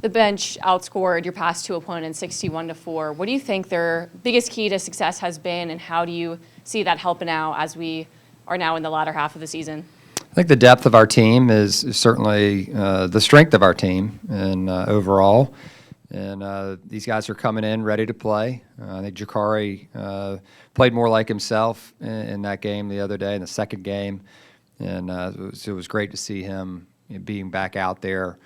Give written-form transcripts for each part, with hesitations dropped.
The bench outscored your past two opponents 61-4. What do you think their biggest key to success has been, and how do you see that helping out as we are now in the latter half of the season? I think the depth of our team is certainly the strength of our team and overall. And these guys are coming in ready to play. I think Jakari played more like himself in that game the other day, in the second game. And it was great to see him being back out there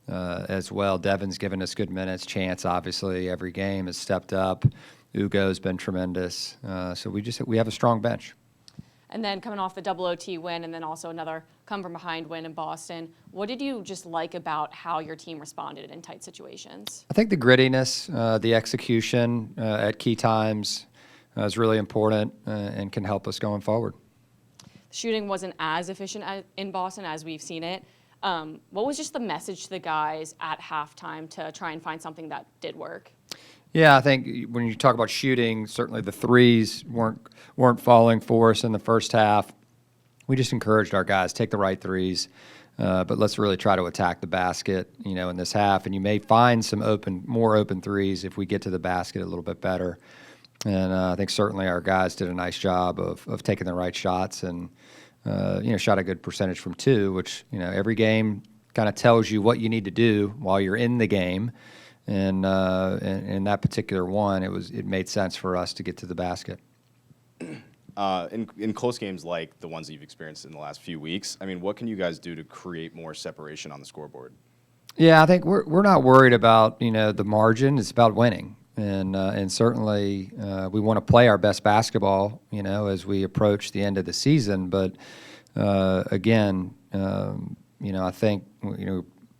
as well. Devin's given us good minutes. Chance, obviously, every game has stepped up. Ugo's been tremendous. So we have a strong bench. And then coming off the double OT win and then also another come-from-behind win in Boston, what did you just like about how your team responded in tight situations? I think the grittiness, the execution at key times is really important and can help us going forward. Shooting wasn't as efficient in Boston as we've seen it. What was just the message to the guys at halftime to try and find something that did work? Yeah, I think when you talk about shooting, certainly the threes weren't falling for us in the first half. We just encouraged our guys, take the right threes, but let's really try to attack the basket, in this half. And you may find some more open threes if we get to the basket a little bit better. And I think certainly our guys did a nice job of taking the right shots and, shot a good percentage from two, which, every game kind of tells you what you need to do while you're in the game. And in that particular one, it made sense for us to get to the basket. In close games like the ones that you've experienced in the last few weeks, what can you guys do to create more separation on the scoreboard? Yeah, I think we're not worried about the margin. It's about winning, and certainly we want to play our best basketball as we approach the end of the season. But again, I think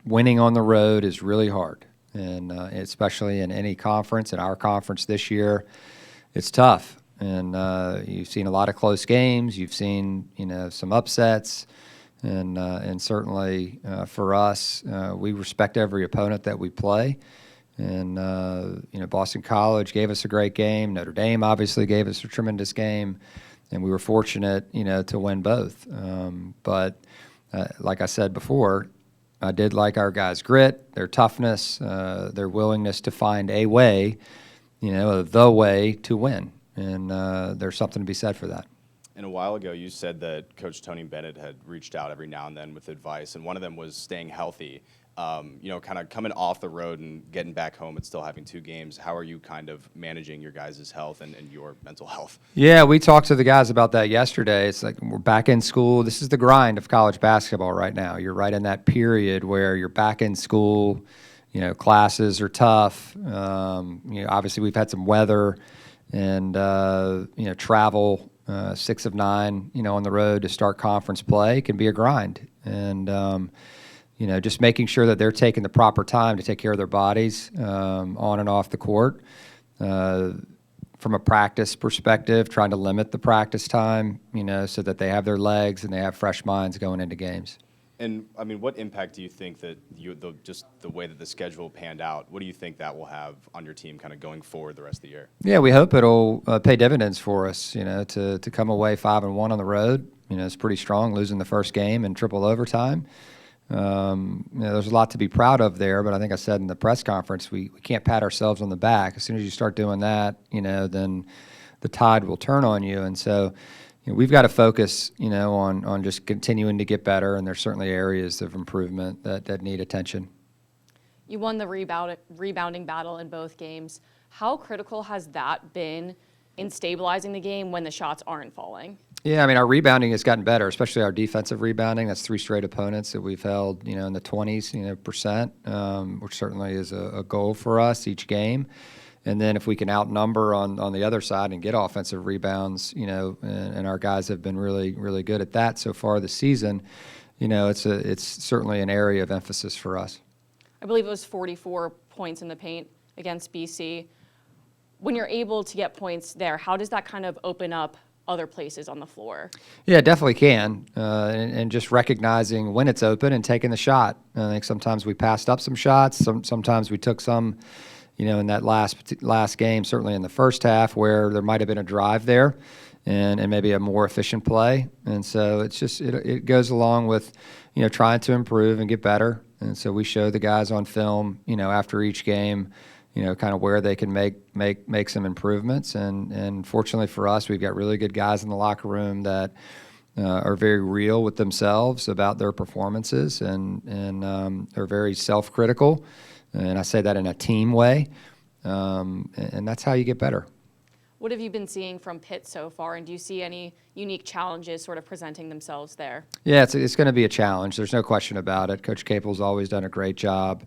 winning on the road is really hard. And especially in any conference, in our conference this year, it's tough. And you've seen a lot of close games. You've seen some upsets, and certainly for us, we respect every opponent that we play. And Boston College gave us a great game. Notre Dame obviously gave us a tremendous game, and we were fortunate to win both. But like I said before, I did like our guys' grit, their toughness, their willingness to find a way, the way to win. And there's something to be said for that. And a while ago, you said that Coach Tony Bennett had reached out every now and then with advice, and one of them was staying healthy. Kind of coming off the road and getting back home and still having two games. How are you kind of managing your guys' health and your mental health? Yeah, we talked to the guys about that yesterday. It's like we're back in school. This is the grind of college basketball right now. You're right in that period where you're back in school. Classes are tough. Obviously we've had some weather and, travel 6 of 9, on the road to start conference play can be a grind. And, just making sure that they're taking the proper time to take care of their bodies on and off the court. From a practice perspective, trying to limit the practice time, so that they have their legs and they have fresh minds going into games. And, what impact do you think that just the way that the schedule panned out, what do you think that will have on your team kind of going forward the rest of the year? Yeah, we hope it'll pay dividends for us, to come away 5-1 on the road. It's pretty strong, losing the first game in triple overtime. There's a lot to be proud of there, but I think I said in the press conference, we can't pat ourselves on the back. As soon as you start doing that, then the tide will turn on you. And so we've got to focus, on just continuing to get better, and there's certainly areas of improvement that need attention. You won the rebounding battle in both games. How critical has that been in stabilizing the game when the shots aren't falling? Yeah, our rebounding has gotten better, especially our defensive rebounding. That's 3 straight opponents that we've held, in the 20s, percent, which certainly is a goal for us each game. And then if we can outnumber on the other side and get offensive rebounds, and our guys have been really, really good at that so far this season, it's certainly an area of emphasis for us. I believe it was 44 points in the paint against BC. When you're able to get points there, how does that kind of open up other places on the floor? Yeah, it definitely can, and just recognizing when it's open and taking the shot. I think sometimes we passed up some shots. Sometimes we took some, in that last game, certainly in the first half, where there might have been a drive there and maybe a more efficient play. And so it's just it goes along with, trying to improve and get better. And so we show the guys on film, after each game, kind of where they can make some improvements. And fortunately for us, we've got really good guys in the locker room that are very real with themselves about their performances and are very self-critical. And I say that in a team way. And that's how you get better. What have you been seeing from Pitt so far, and do you see any unique challenges sort of presenting themselves there? Yeah, it's going to be a challenge. There's no question about it. Coach Capel's always done a great job.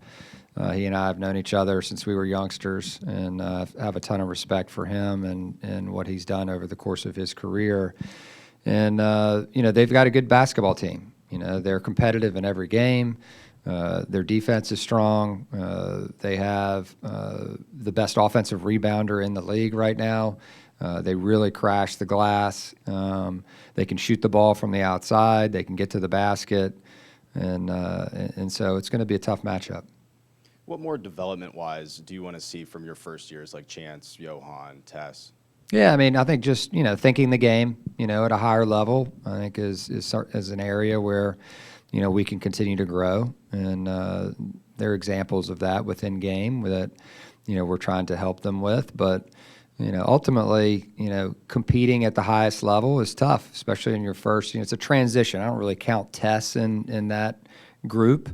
He and I have known each other since we were youngsters, and have a ton of respect for him and what he's done over the course of his career. And, they've got a good basketball team. They're competitive in every game. Their defense is strong. They have the best offensive rebounder in the league right now. They really crash the glass. They can shoot the ball from the outside. They can get to the basket. And so it's going to be a tough matchup. What more development-wise do you want to see from your first years, like Chance, Johan, Tess? Yeah, I think just, thinking the game, at a higher level, I think is an area where, we can continue to grow. And there are examples of that within game that, we're trying to help them with. But, ultimately, competing at the highest level is tough, especially in your first, it's a transition. I don't really count Tess in that group,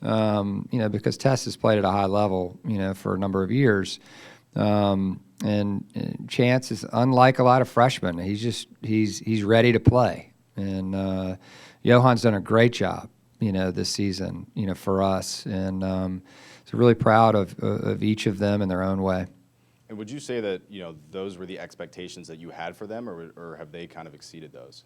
because Tess has played at a high level, for a number of years. And Chance is unlike a lot of freshmen. He's ready to play. And Johan's done a great job, this season, for us. And so really proud of each of them in their own way. And would you say that, those were the expectations that you had for them, or have they kind of exceeded those?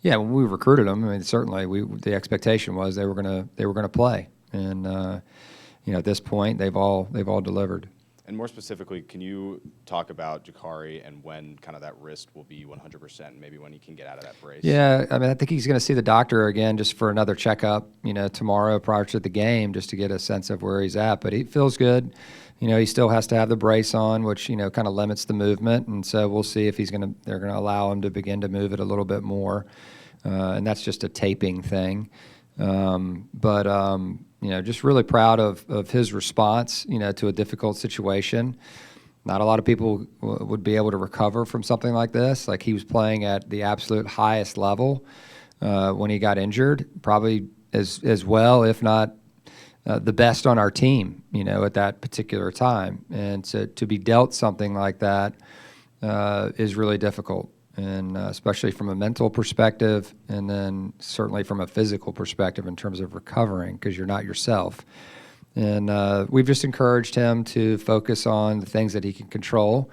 Yeah, when we recruited them, certainly the expectation was they were gonna play. And at this point, they've all delivered. And more specifically, can you talk about Jakari and when kind of that wrist will be 100%, maybe when he can get out of that brace? Yeah, I think he's going to see the doctor again just for another checkup, tomorrow prior to the game, just to get a sense of where he's at. But he feels good. He still has to have the brace on, which, kind of limits the movement. And so we'll see if they're going to allow him to begin to move it a little bit more. And that's just a taping thing. Just really proud of his response, to a difficult situation. Not a lot of people would be able to recover from something like this. Like, he was playing at the absolute highest level when he got injured, probably as well, if not the best on our team, at that particular time. And to be dealt something like that is really difficult. And especially from a mental perspective, and then certainly from a physical perspective in terms of recovering, because you're not yourself. And we've just encouraged him to focus on the things that he can control,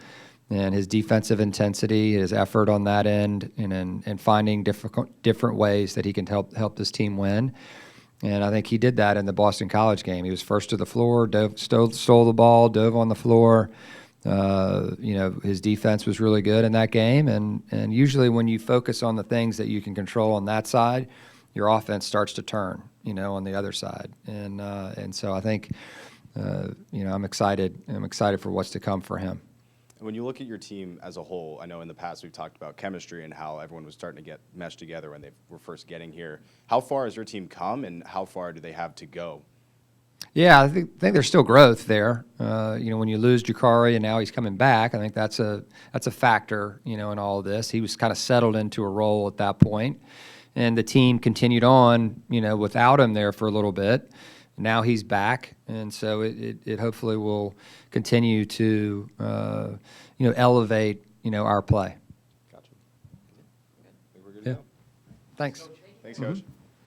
and his defensive intensity, his effort on that end, and finding different ways that he can help this team win. And I think he did that in the Boston College game. He was first to the floor, stole the ball, dove on the floor. His defense was really good in that game, and usually when you focus on the things that you can control on that side, your offense starts to turn, on the other side. And so I think, I'm excited. I'm excited for what's to come for him. And when you look at your team as a whole, I know in the past we've talked about chemistry and how everyone was starting to get meshed together when they were first getting here. How far has your team come, and how far do they have to go? Yeah, I think there's still growth there. When you lose Jakari and now he's coming back, I think that's a factor, in all of this. He was kind of settled into a role at that point, and the team continued on, without him there for a little bit. Now he's back, and so it hopefully will continue to, elevate, our play. Gotcha. I think we're good to go. Thanks. Thanks, Coach.